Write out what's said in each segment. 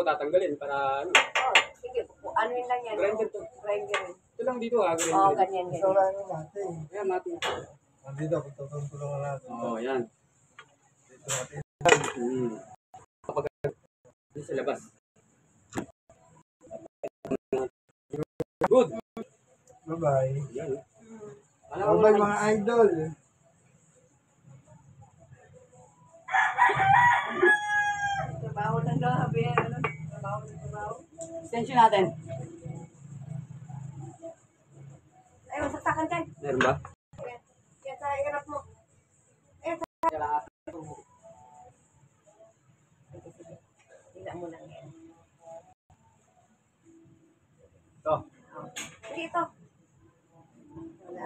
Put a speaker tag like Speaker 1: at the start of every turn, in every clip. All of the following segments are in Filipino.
Speaker 1: tatanggalin para ano.
Speaker 2: Oh, sige. Ano yun lang yan?
Speaker 1: Grinder to.
Speaker 2: Grinder.
Speaker 1: Ito lang dito grinder.
Speaker 2: Oo, ganyan.
Speaker 3: Ito lang yung natin.
Speaker 1: Ayan, mati.
Speaker 3: Dito, tutulungan natin.
Speaker 1: Oo, yan.
Speaker 3: Dito natin.
Speaker 1: Kapag dito sa labas. Good.
Speaker 3: Bye-bye.
Speaker 1: Yan.
Speaker 3: Bye-bye mga idol.
Speaker 2: Trabaho lang daw, sabi yan. Trabaho.
Speaker 1: Extension natin.
Speaker 2: Ay, masaksakan dyan.
Speaker 1: Meron ba?
Speaker 2: Yan sa hirap mo. Tingnan mo lang yan.
Speaker 1: Ito.
Speaker 2: Sige, ito. Wala.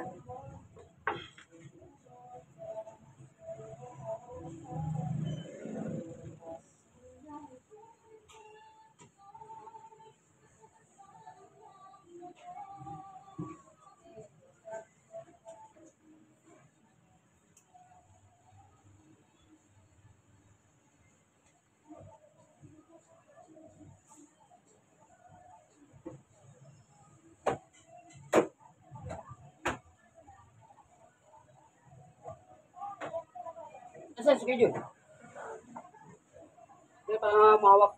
Speaker 1: Asa schedule? Hindi, para mahawak.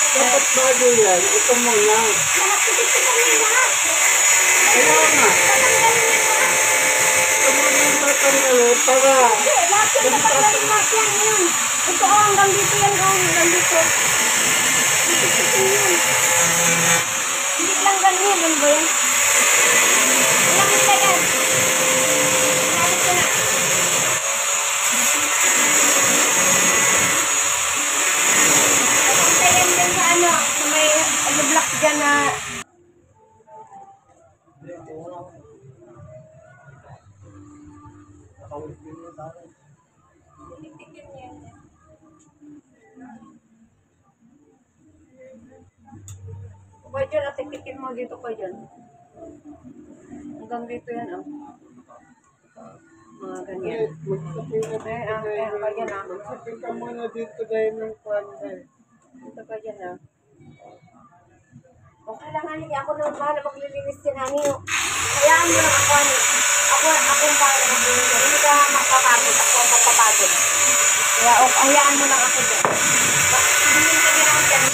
Speaker 3: Dapat bago yan. Ito muna. Kaya nga. Ito muna yung tanggalin para
Speaker 2: Hindi, lahat yan. Tatanggalin lahat yan. Yan. Ito oh, hanggang dito yan. Oh, hanggang dito. Ito yun. Hindi lang ganyan. Ano ba yan? Ilang nila yan? Ilang ko na. Papuntayan din sa ano, sa may block dyan na okay dyan, at tikitin mo dito kayo dyan. Hanggang dito yan, oh. Mga ganyan.
Speaker 3: magsapin na
Speaker 2: Ayan, ah.
Speaker 3: magsapin ka muna dito dahil ng kwan
Speaker 2: Dito ka dyan, ah. Okay lang, Ani. Ako na bahala maglilinis din, Ani. Hayaan mo lang ako, Ani. Ako bahala maglilinis. Hindi ka makapagod. Ako ang mapapagod. Kaya, hayaan mo lang ako dyan. Bilhin ka niya ako dyan.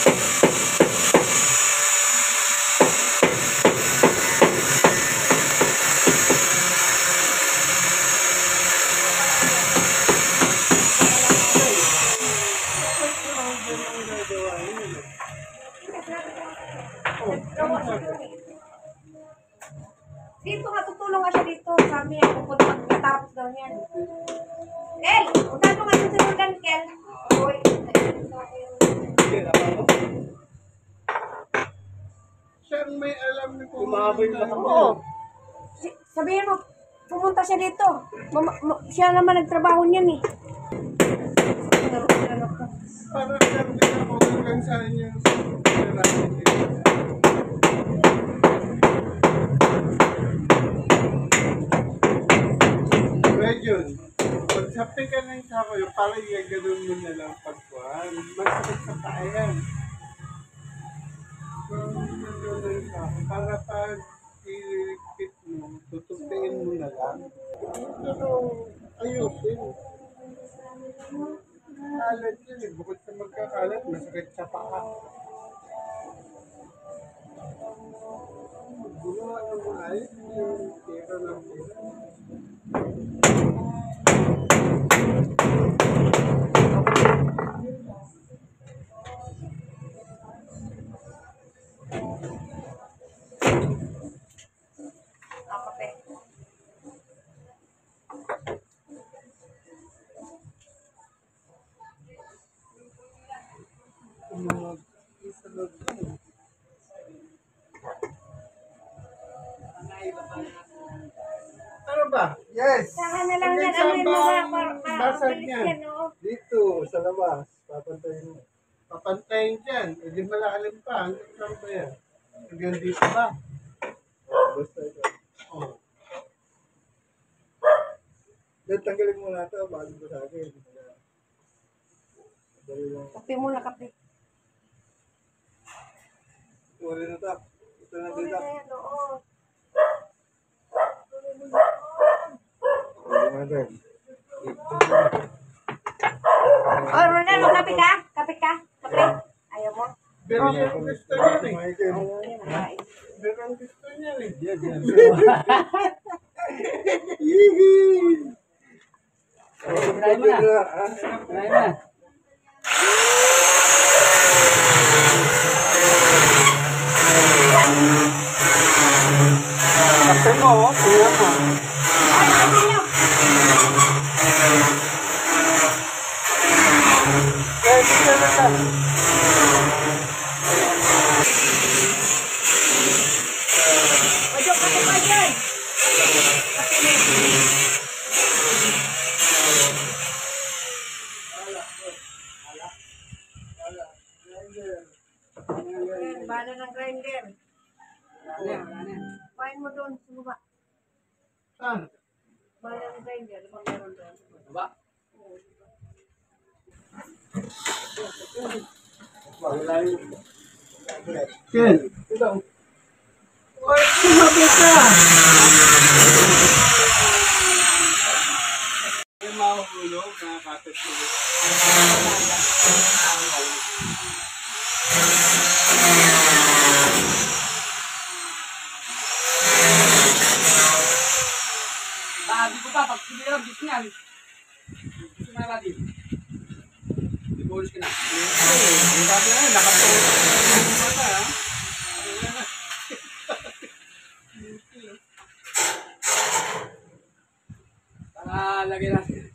Speaker 2: Dito nga, tutulong nga siya dito. Sabi niya, pupunta matapos daw niyan. Kel! Magkano nga yung sinundan, Kel? Uy.
Speaker 3: siya ang may alam na kung
Speaker 1: Umaboy yung mata mo.
Speaker 2: Oo. Sabihin mo, pumunta siya dito. Siya naman nagtrabaho niyan eh.
Speaker 3: para lang din ako hanggang sa inyo. Medyon, magsapin ka ng sako yung parang gagano'n mo na lang pagkuhan. Masakit sa kaayan. Para pag ilikpit mo, tutupiin mo na lang. Pero ayusin. Kalat yun eh. Bukod sa magkakalat, masakit sa paa. Gumawa ng mga ayos yung tira ng tira.
Speaker 2: Kape.
Speaker 3: Isa lang yun. Ano ba? Yes!
Speaker 2: Saka na lang yan.
Speaker 3: Hanggang
Speaker 2: Ano yung
Speaker 3: saan ba
Speaker 2: mga
Speaker 3: ang basag
Speaker 2: mabilis
Speaker 3: niya?
Speaker 2: yan, oo.
Speaker 3: Dito, sa labas. Papantayin mo. Papantayin dyan. E di malalim pa. Hanggang saan ba yan? Hanggang dito ba? Basta ito. Oh. Then, tanggalin mo na ito. Bago ko sa akin. Dali lang.
Speaker 2: Kape muna, kape.
Speaker 3: Wala na ito. Ito na
Speaker 2: Tuloy
Speaker 3: dito.
Speaker 2: na yan, oo. Oh, Ronaldo, kape ka? Kape ka? Kape? Ayaw mo?
Speaker 3: Pero yan ang gusto niya eh.
Speaker 2: Ayaw nakain.
Speaker 3: Pero ang gusto niya eh. Yan, yan.
Speaker 1: Try mo na. Try na. Kape mo, oh. Tingnan mo.
Speaker 2: Ay, kape niyo.
Speaker 1: Eh, tingnan na lang.
Speaker 2: Ojo, kape pa dyan. Kape niyo. Ayan, bala ng grinder. Kuhain mo doon, sumaba.
Speaker 3: Saan?
Speaker 2: Bala ng grinder, ano bang meron doon?
Speaker 1: Ba?
Speaker 3: Ken. Oy, sumabi ka! Yung mahulog, nakakatot ulit.
Speaker 1: Sabi ko pa, pag siniram, yan. Gusto mo na natin. Ibulis ka na.
Speaker 3: Sabi na, nakatulog yung mata, ha?
Speaker 1: Lagay natin.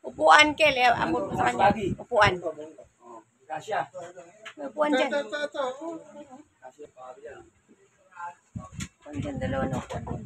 Speaker 2: Upuan, Kel. Abot mo sa kanya. Upuan.
Speaker 1: Oh, kasya.
Speaker 2: May upuan dyan.
Speaker 3: Ito.
Speaker 1: Kasya pa yan.
Speaker 2: Upuan dyan, dalawa na upuan dyan.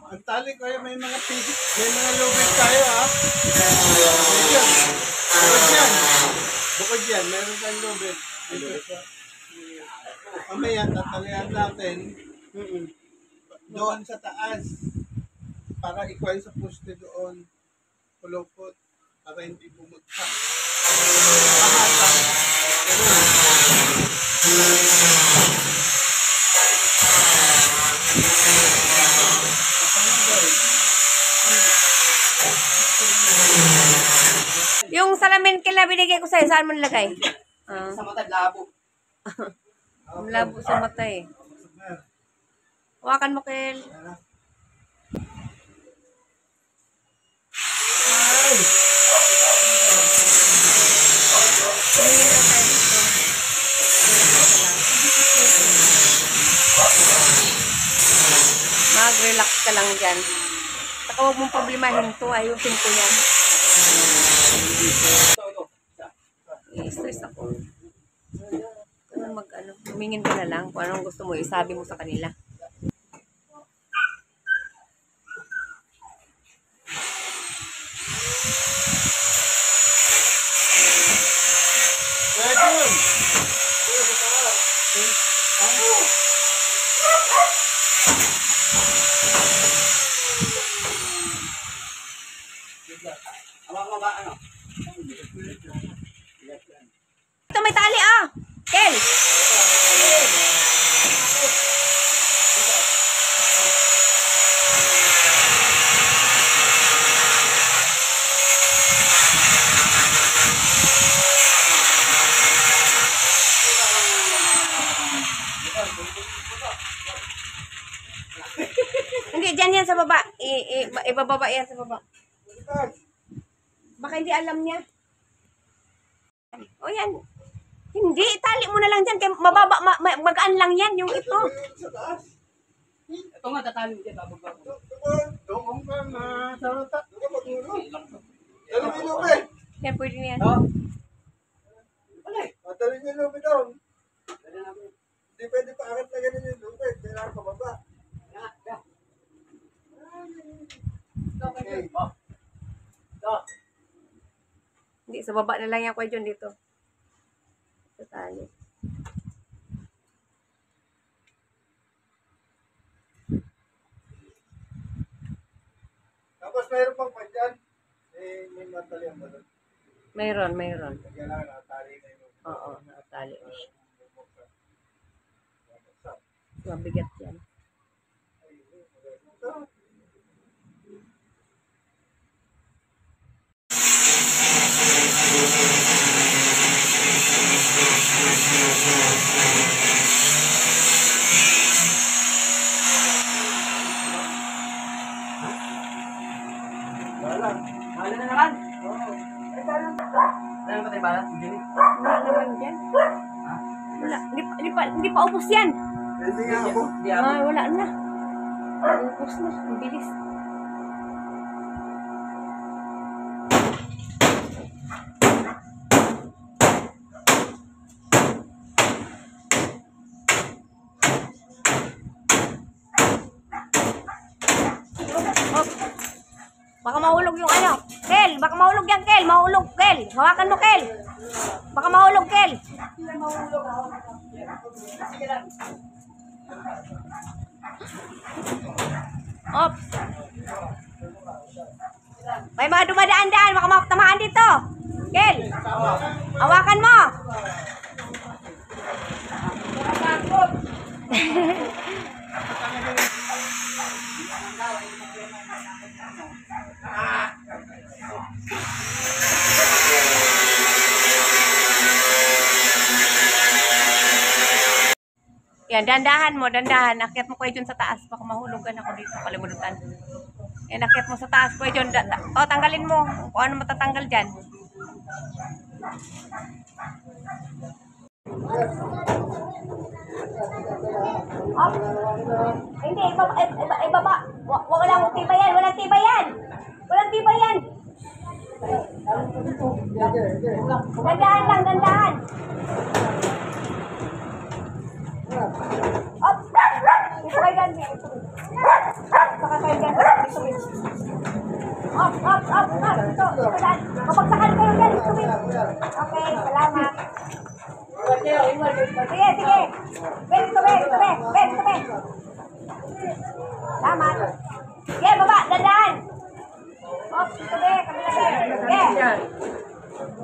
Speaker 3: Ang tali ko may mga pigit, may mga lubid tayo, ha? Ayan. Bukod yan, meron tayong lubid. Mamaya, tatalian natin doon sa taas para ikuha sa poste doon. Pulupot para hindi bumagsak.
Speaker 2: Yung salamin Kel na binigay ko sa'yo, saan mo nilagay?
Speaker 1: Sa mata, labo.
Speaker 2: Labo sa mata eh. Hawakan mo, Kel. Tumingin lang tayo dito. Mag-relax ka lang dyan. Saka huwag mong problemahin to. Ayusin ko yan. I-stress ako. Tumingin ka na lang kung anong gusto mo. Isabi mo sa kanila. Ito may tali ah! Kel! Hindi, dyan yan sa baba. Ibababa yan sa baba. Baka hindi alam niya. O yan. Hindi, itali mo na lang dyan. Kaya mababa, magaan lang yan. Yung ito.
Speaker 1: Ito nga, tatalo dyan. Bababa ko.
Speaker 3: Doon ka na sa mata. Dali mo yung lubid.
Speaker 2: Yan, pwede na yan.
Speaker 3: Dali mo yung lubid doon. Hindi pwede pa angat na ganun yung lubid. Kailangan pababa. Okay.
Speaker 2: Hindi, sa baba na lang yan, Kuya John, dito. Sa tali.
Speaker 3: Tapos mayroon pang pa dyan. May matalian ba doon?
Speaker 2: Mayroon.
Speaker 3: Kailangan nakatali na yung lubid.
Speaker 2: Oo, nakatali na siya. Mabigat yan.
Speaker 3: Bala.
Speaker 1: Bala na naman.
Speaker 3: Oo.
Speaker 1: Wala naman tayo bala. Hindi.
Speaker 2: Wala naman dyan. Wala. Hindi pa ubos yan.
Speaker 3: Hindi nga ako.
Speaker 1: Hindi ako.
Speaker 2: Wala na. Ubos na. Ang bilis. Baka mahulog yung ano. Kel, baka mahulog yan, Kel. Mahulog, Kel. Hawakan mo, Kel. Baka mahulog, Kel.
Speaker 1: Sige lang.
Speaker 2: Ops. May mga dumadaan-daan. Baka makatamaan dito. Kel, hawakan mo. Yan, dandahan mo, dandahan. Akyat mo kayo dyan sa taas. Baka mahulugan ako dito. Kalimutan. Yan, akyat mo sa taas. Kayo dyan. O, tanggalin mo. Kung ano matatanggal dyan. Oh. Hindi, ibaba. Walang tibayan. Walang tibayan. Walang tibayan. Dandahan lang, dandahan. Up! Dito kayo dyan. Saka kayo dyan. Up! Dito dyan. Mapagsakan kayo dyan. Okay, salamat. Sige. Dito. Salamat. Sige, baba. Dandahan. Up! Dito.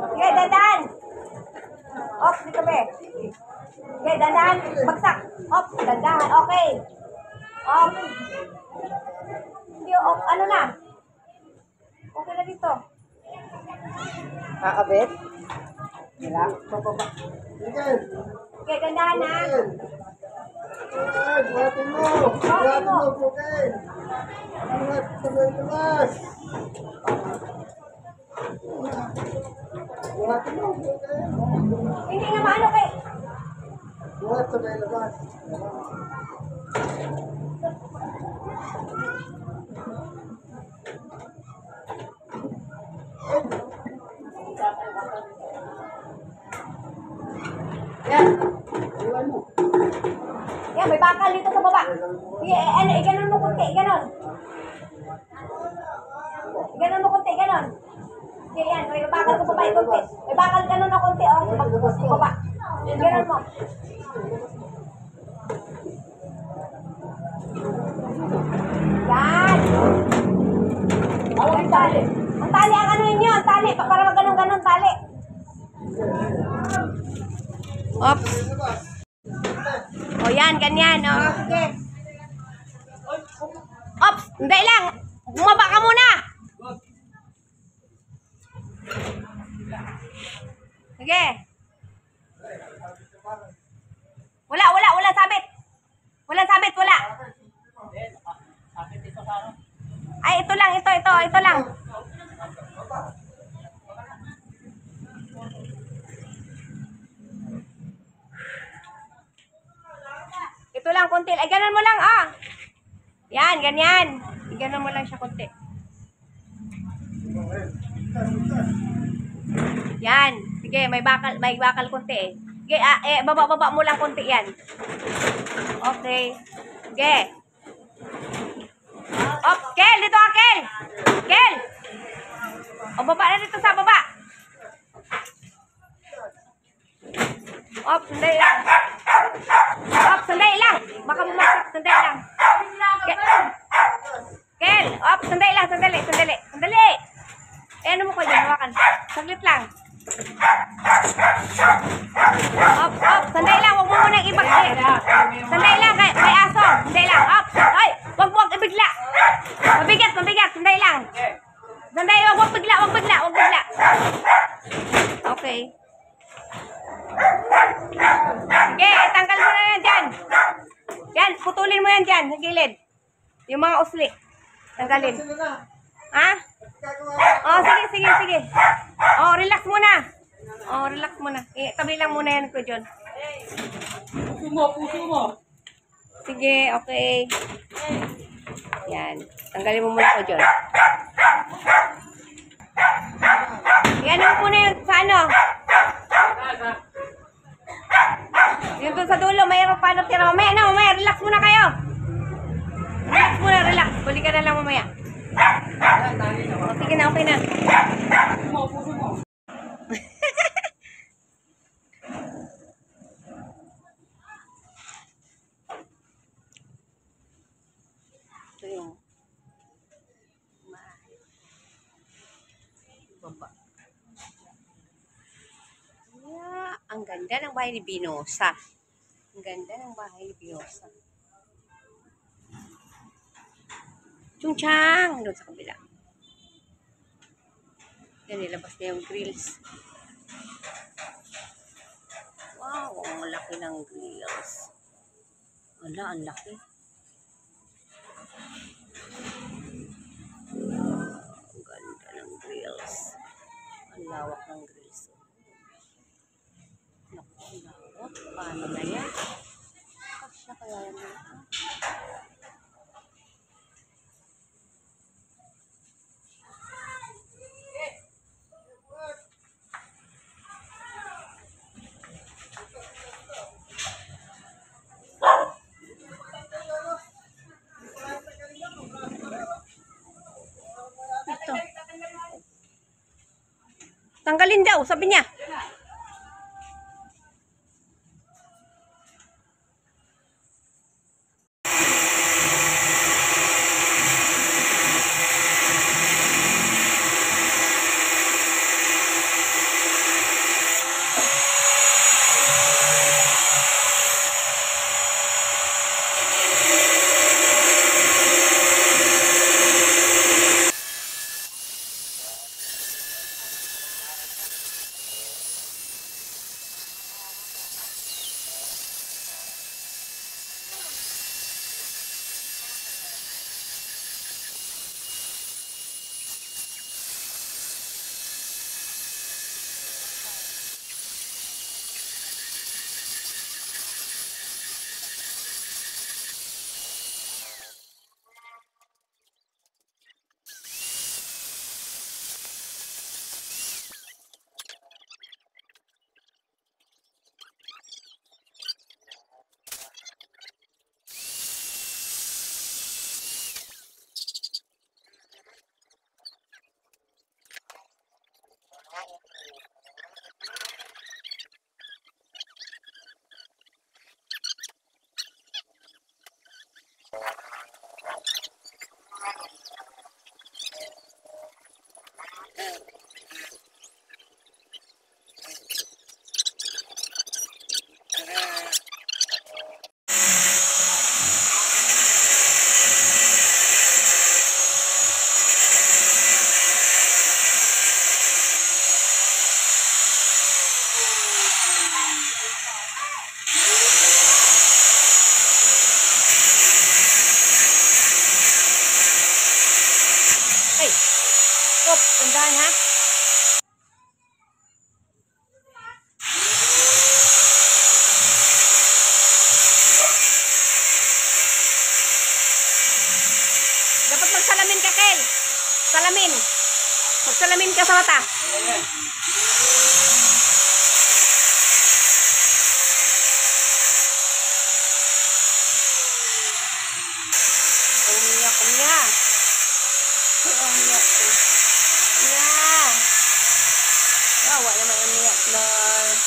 Speaker 2: Sige, dandahan. Up! Dito. Okay, dandahan. Bagsak. Op, dandahan. Okay. Op. Hindi, op. Ano na? Okay na dito.
Speaker 3: Kakabit? Wala. Pababa.
Speaker 2: Okay, dandahan na.
Speaker 3: Buhatin mo. Okay. Buhat sa may labas. Buhatin mo.
Speaker 2: Hindi nga maano kay...
Speaker 3: Buhat sa may labas.
Speaker 2: Yan.
Speaker 3: Iwan mo.
Speaker 2: Yan, may bakal dito sa baba. Sige, iganon mo kunti, iganon. Iganon mo kunti, iganon. Sige, yan, may bakal ko baba, kunti. May bakal ganon na kunti, oh. Sa baba. Iganon mo. Yan. Ang tali. Ang tali, ang ano yun, ang tali. Para mag-ganon-ganon, tali. Oops. O yan, ganyan. O, sige. Ops, hindi lang. Bumaba ka muna. Sige. Wala sabit. Wala sabit, wala. Ay, ito lang, ito lang. Ito lang, konti. Ay, ganun mo lang, ah. Yan, ganyan. Ganun mo lang siya, konti. Yan. Sige, may bakal konti eh. Sige, baba mo lang konti yan. Okay. Sige. Op, Kel, dito ka, Kel. Kel. O, baba na dito sa baba. Op, sandali lang. Op, sandali lang. Baka bumaksak, sandali lang. Kel, op, sandali lang, sandali. Ano mo ko dyan, hawakan. Saglit lang. Op, sandali lang, huwag mo munang ibagli. Sandali lang, may aso. Sandali lang, op. Ay, wag ibigla. Mabigat, sandali lang. Sandali, wag bigla. Okay. Sige, tanggal mo na yan dyan. Yan, putulin mo yan dyan, sa gilid. Yung mga usli. Tanggalin. Ha? Oh, sige. Oh, relax muna. Tabi lang muna yan ko dyan.
Speaker 1: Puso mo.
Speaker 2: Sige, okay. Yan. Tanggalin mo muna ko dyan. Yan mo muna yun sa ano. Yung doon sa dulo, mayroon pa na tira. Mamaya, relax muna kayo. Relax. Buli ka na lang mamaya. O, sige na, okay na.
Speaker 1: Puso mo.
Speaker 2: Ang ganda ng bahay ni Binosa. Ang ganda ng bahay ni Binosa. Chungchang! Doon sa kabila. Yan, nilabas na yung grills. Wow, ang laki ng grills. Wala, ang laki. Ang ganda ng grills. Ang lawak ng grills. Naku, ang lawak. Paano na yan? Kasya kaya yan dito. Ito. Tanggalin daw, sabi niya. Hey, stop, tandaan ha. Dapat magsalamin ka, Kel. Salamin. Magsalamin ka sa mata. Umiyak, umiyak. Umiyak. Umiyak. Awa naman umiyak, Lord.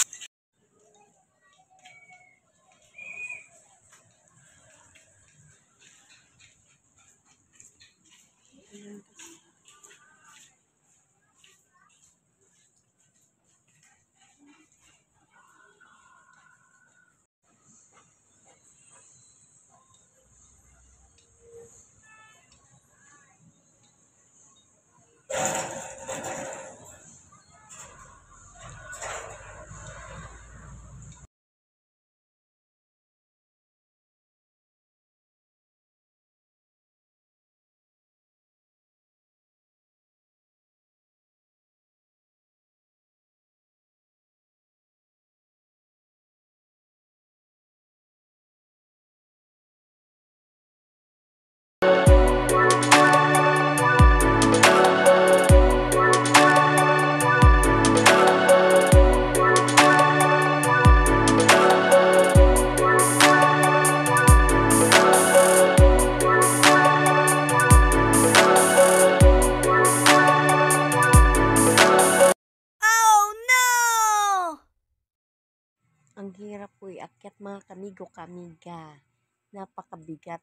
Speaker 2: Ang hirap po iakyat mga kamigo-kamiga. Napakabigat.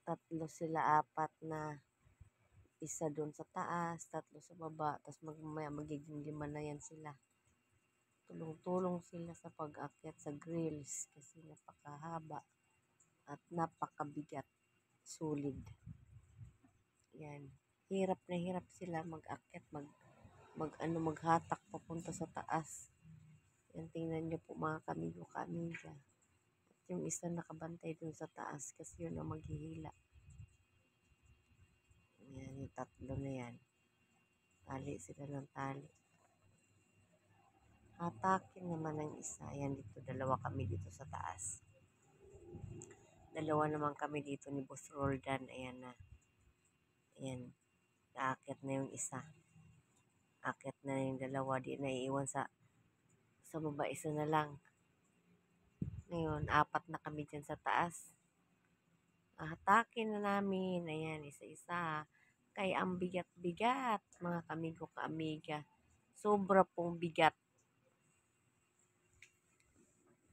Speaker 2: 3 sila, 4 na. Isa doon sa taas, 3 sa baba. Tapos magiging 5 na yan sila.
Speaker 4: Tulong-tulong sila sa pag-akyat sa grills kasi napakahaba at napakabigat, solid. Yan. Hirap na hirap sila mag-akyat, maghatak papunta sa taas. Yan, tingnan nyo po mga kamigo-kamiga. At yung isa nakabantay dun sa taas kasi yun ang maghihila. Yan, yung tatlo na yan. Tali sila ng tali. Hatakin naman ng isa. Ayan, dito, dalawa kami dito sa taas. Dalawa naman kami dito ni Boss Roldan. Ayan na. Ayan. Naakyat na yung isa. Akyat na yung dalawa. Di na iiwan sa baba. Isa na lang. Ngayon, 4 na kami dyan sa taas. Hatakin na namin. Ayan, isa-isa. Kaya ang bigat-bigat, mga kamigo-kaamiga. Sobra pong bigat.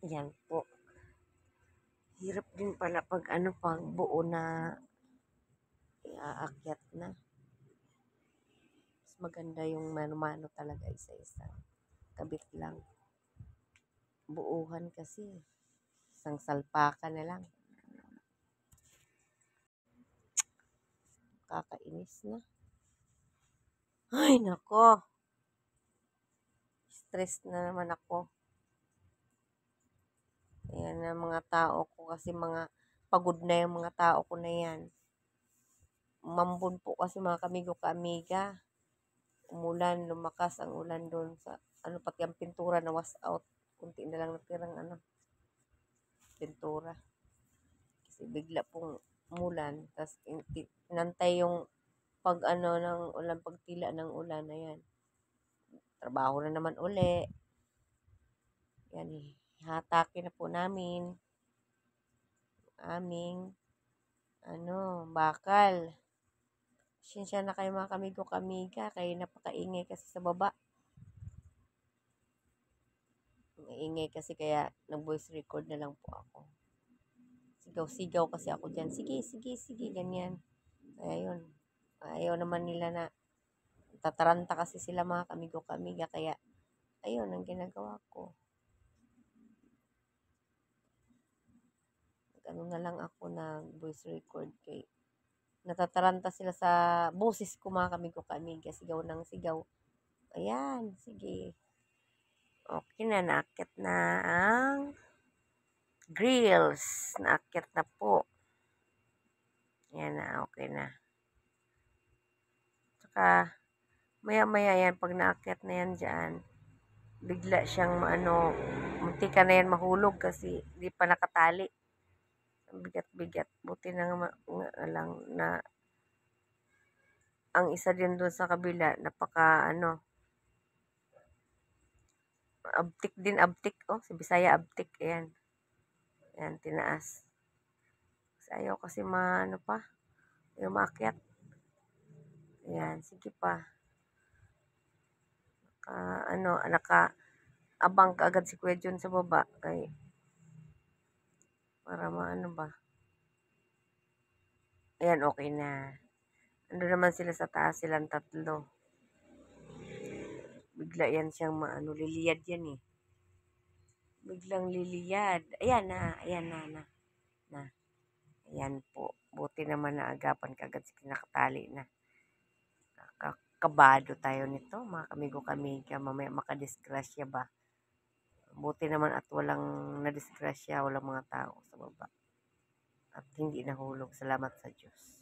Speaker 4: Yan po. Hirap din pala pag pag buo na iaakyat na. Mas maganda yung mano-mano talaga isa-isa. Kabit lang. Buuhan kasi. Isang salpakan na lang. Kakainis na. Ay, nako. Stress na naman ako. Ayan na mga tao ko kasi pagod na yung mga tao ko na yan. Mambun po kasi mga kamigo-kaamiga. Umulan, lumakas ang ulan doon sa pati ang pintura na was out. Kunti na lang natirang pintura. Kasi bigla pong umulan. Tapos inantay yung ng ulan, pagtila ng ulan na yan. Trabaho na naman uli. Yan eh. Hatakin na po namin. Aming bakal. Sinsya na kayo mga kamigo-kamiga. Kayo napakaingay kasi sa baba. Maingay kasi kaya nag-voice record na lang po ako. Sigaw-sigaw kasi ako dyan. Sige, ganyan. Kaya yun. Ayaw naman nila na tataranta kasi sila mga kamigo-kamiga. Kaya, ayun ang ginagawa ko. Na lang ako na voice record kay natataranta sila sa boses ko mga kamigo-kamiga. Sigaw ng sigaw. Ayan, sige. Okay na, naakyat na ang grills. Naakyat na po. Ayan na, okay na. Tsaka, maya-maya yan, pag naakyat na yan dyan, bigla siyang munti ka na yan mahulog kasi di pa nakatali. Ang bigat-bigat. Buti na nga lang na ang isa din doon sa kabila, napaka abtik din, abtik. Oh, si Bisaya abtik. Ayan. Ayan, tinaas. Kasi ayaw kasi ayaw maakyat. Ayan, sige pa. Naka-abang ka agad si Kuya John sa baba. Kay, para ba. Ayan, okay na. Ando naman sila sa taas, silang tatlo. Bigla yan siyang liliyad yan eh. Biglang liliyad. Ayan na. Ayan po. Buti naman na agapan kagad si nakatali na. Kabado tayo nito, mga kamigo-kamiga. Mamaya makadisgrasya ba? Buti naman at walang nadisgrasya, walang mga tao sa baba. At hindi nahulog. Salamat sa Diyos.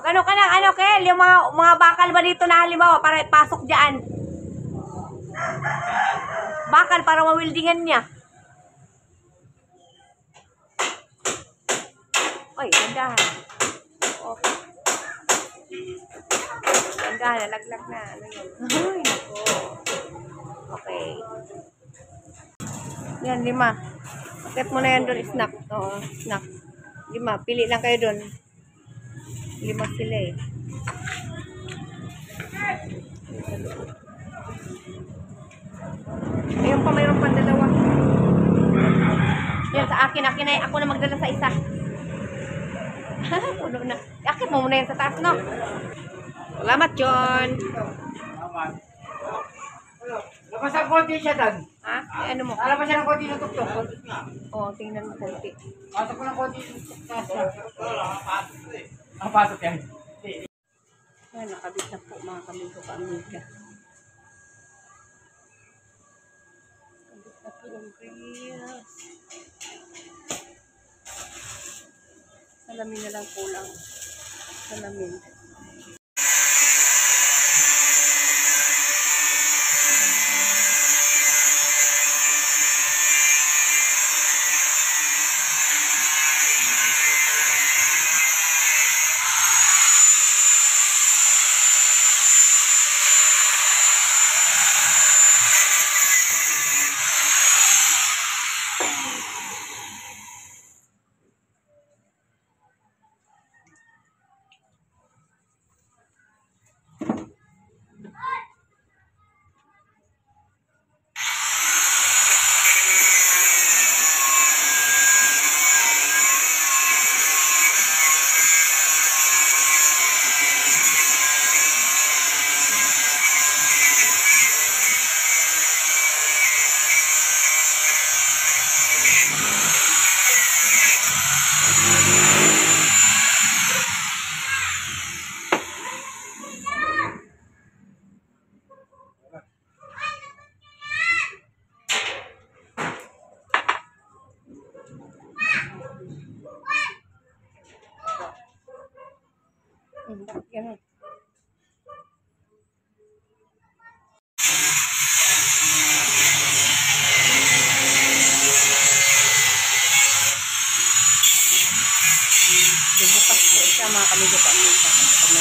Speaker 4: Mag-ano ka ng ano, Kel? Yung mga bakal ba dito na halimbawa para pasok dyan? Bakal para mawildingan niya. Oy, gandahan. Okay. Gandahan, nalaglag na. Ano yun? Ay, nako. Okay. Yan, 5. Akit mo na yan doon, snack. Oo, snack. 5. Pili lang kayo doon. 5 sila eh. Ayun pa, mayroon pang 2. Yan, sa akin ay ako na magdala sa isa. Puno na. Akit mo muna yan sa taas, no? Salamat, John.
Speaker 1: Salamat. Labas ang konti siya dan.
Speaker 4: Ha? Ay, ano mo?
Speaker 1: Lalabas siya ng konti sa tuktok.
Speaker 4: Oo, tingnan mo konti.
Speaker 1: Pasok ko ng konti sa tuktok. Ang pasok yan.
Speaker 4: Ay, nakabit na po mga kamigo ka-amiga. Nakabit na po yung grills. Salamin na lang kulang. Salamin. Ganun. Bubukas po siya mga kamigo ka-amiga.